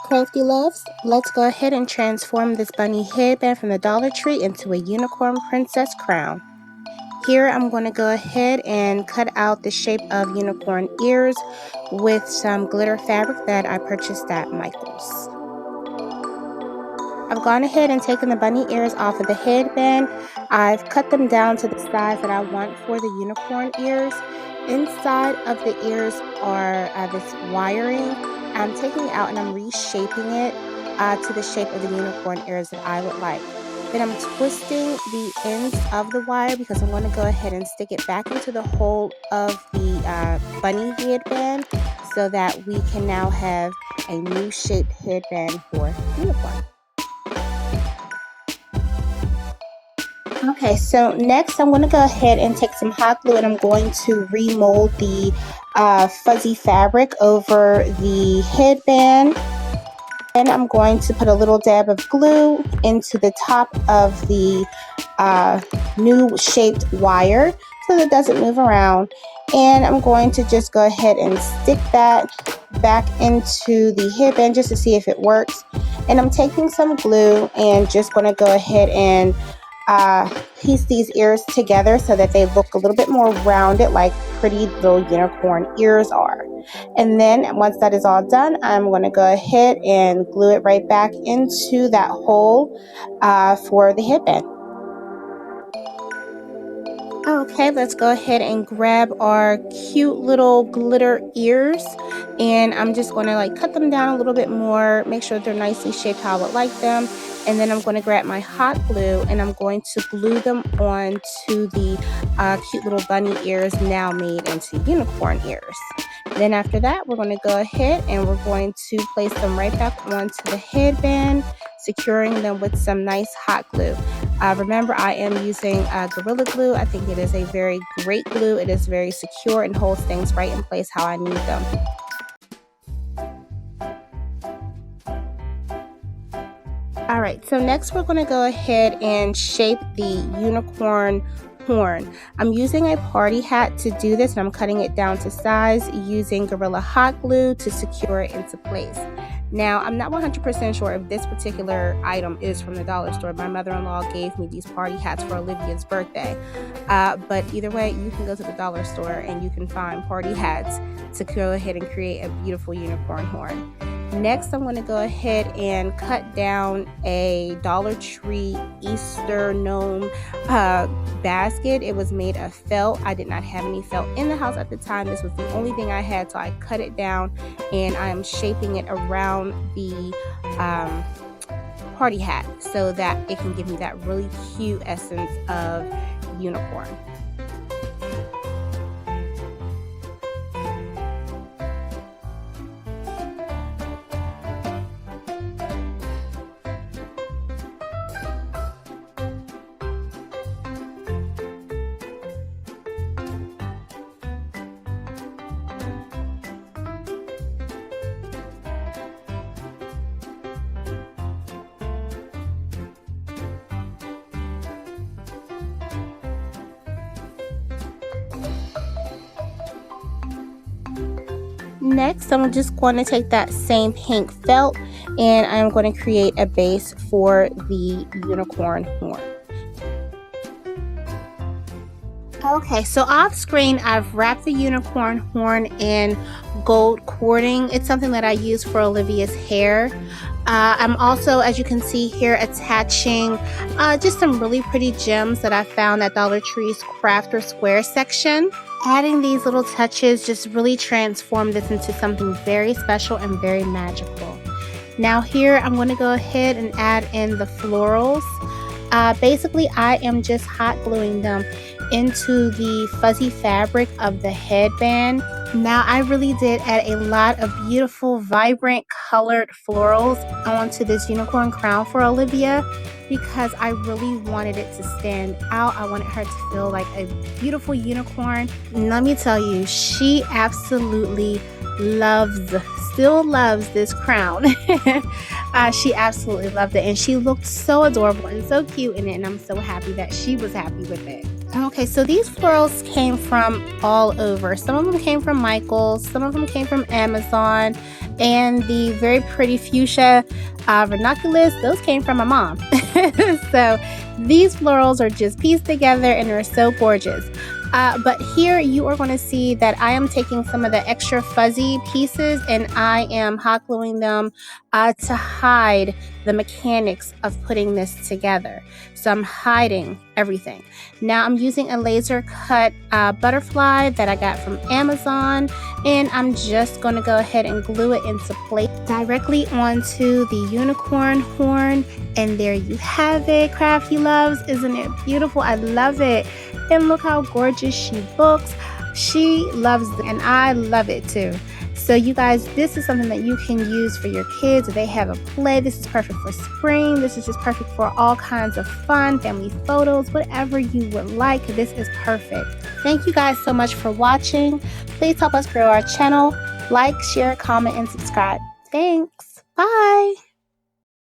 Crafty Loves. Let's go ahead and transform this bunny headband from the Dollar Tree into a unicorn princess crown. Here I'm going to go ahead and cut out the shape of unicorn ears with some glitter fabric that I purchased at Michael's. I've gone ahead and taken the bunny ears off of the headband. I've cut them down to the size that I want for the unicorn ears. Inside of the ears are this wiring. I'm taking it out and I'm reshaping it to the shape of the unicorn ears that I would like. Then I'm twisting the ends of the wire because I'm going to go ahead and stick it back into the hole of the bunny headband so that we can now have a new shaped headband for unicorn. Okay, so next I'm going to go ahead and take some hot glue and I'm going to remold the fuzzy fabric over the headband. And I'm going to put a little dab of glue into the top of the new shaped wire so that it doesn't move around. And I'm going to just go ahead and stick that back into the headband just to see if it works. And I'm taking some glue and just going to go ahead and piece these ears together so that they look a little bit more rounded like pretty little unicorn ears are. And then once that is all done, I'm going to go ahead and glue it right back into that hole for the headband. Okay, let's go ahead and grab our cute little glitter ears, and I'm just going to cut them down a little bit more, make sure they're nicely shaped how I would like them. And then I'm going to grab my hot glue and I'm going to glue them onto the cute little bunny ears now made into unicorn ears. Then after that, we're going to go ahead and we're going to place them right back onto the headband, securing them with some nice hot glue. Remember, I am using Gorilla Glue. I think it is a very great glue. It is very secure and holds things right in place how I need them. Alright, so next we're going to go ahead and shape the unicorn horn. I'm using a party hat to do this, and I'm cutting it down to size using Gorilla Hot Glue to secure it into place. Now, I'm not 100% sure if this particular item is from the dollar store. My mother-in-law gave me these party hats for Olivia's birthday. But either way, you can go to the dollar store and you can find party hats to go ahead and create a beautiful unicorn horn. Next, I'm going to go ahead and cut down a Dollar Tree Easter gnome basket. It was made of felt. I did not have any felt in the house at the time. This was the only thing I had, so I cut it down and I am shaping it around the party hat so that it can give me that really cute essence of unicorn. Next, I'm just going to take that same pink felt and I'm going to create a base for the unicorn horn. Okay, so off screen, I've wrapped the unicorn horn in gold cording. It's something that I use for Olivia's hair. I'm also, as you can see here, attaching just some really pretty gems that I found at Dollar Tree's Craft or Square section. Adding these little touches just really transformed this into something very special and very magical. Now here, I'm going to go ahead and add in the florals. Basically, I am just hot gluing them into the fuzzy fabric of the headband. Now, I really did add a lot of beautiful, vibrant, colored florals onto this unicorn crown for Olivia because I really wanted it to stand out. I wanted her to feel like a beautiful unicorn. And let me tell you, she absolutely still loves this crown. She absolutely loved it, and she looked so adorable and so cute in it, and I'm so happy that she was happy with it. Okay, so these florals came from all over. Some of them came from Michael's, some of them came from Amazon, and the very pretty fuchsia ranunculus, those came from my mom. So these florals are just pieced together and they're so gorgeous. But here you are going to see that I am taking some of the extra fuzzy pieces and I am hot gluing them to hide the mechanics of putting this together. So I'm hiding everything. Now I'm using a laser cut butterfly that I got from Amazon, and I'm just going to go ahead and glue it into place directly onto the unicorn horn. And there you have it, Crafty Loves. Isn't it beautiful? I love it. And look how gorgeous she looks. She loves it, and I love it too. So you guys, this is something that you can use for your kids if they have a play. This is perfect for spring. This is just perfect for all kinds of fun, family photos, whatever you would like. This is perfect. Thank you guys so much for watching. Please help us grow our channel. Like, share, comment, and subscribe. Thanks. Bye.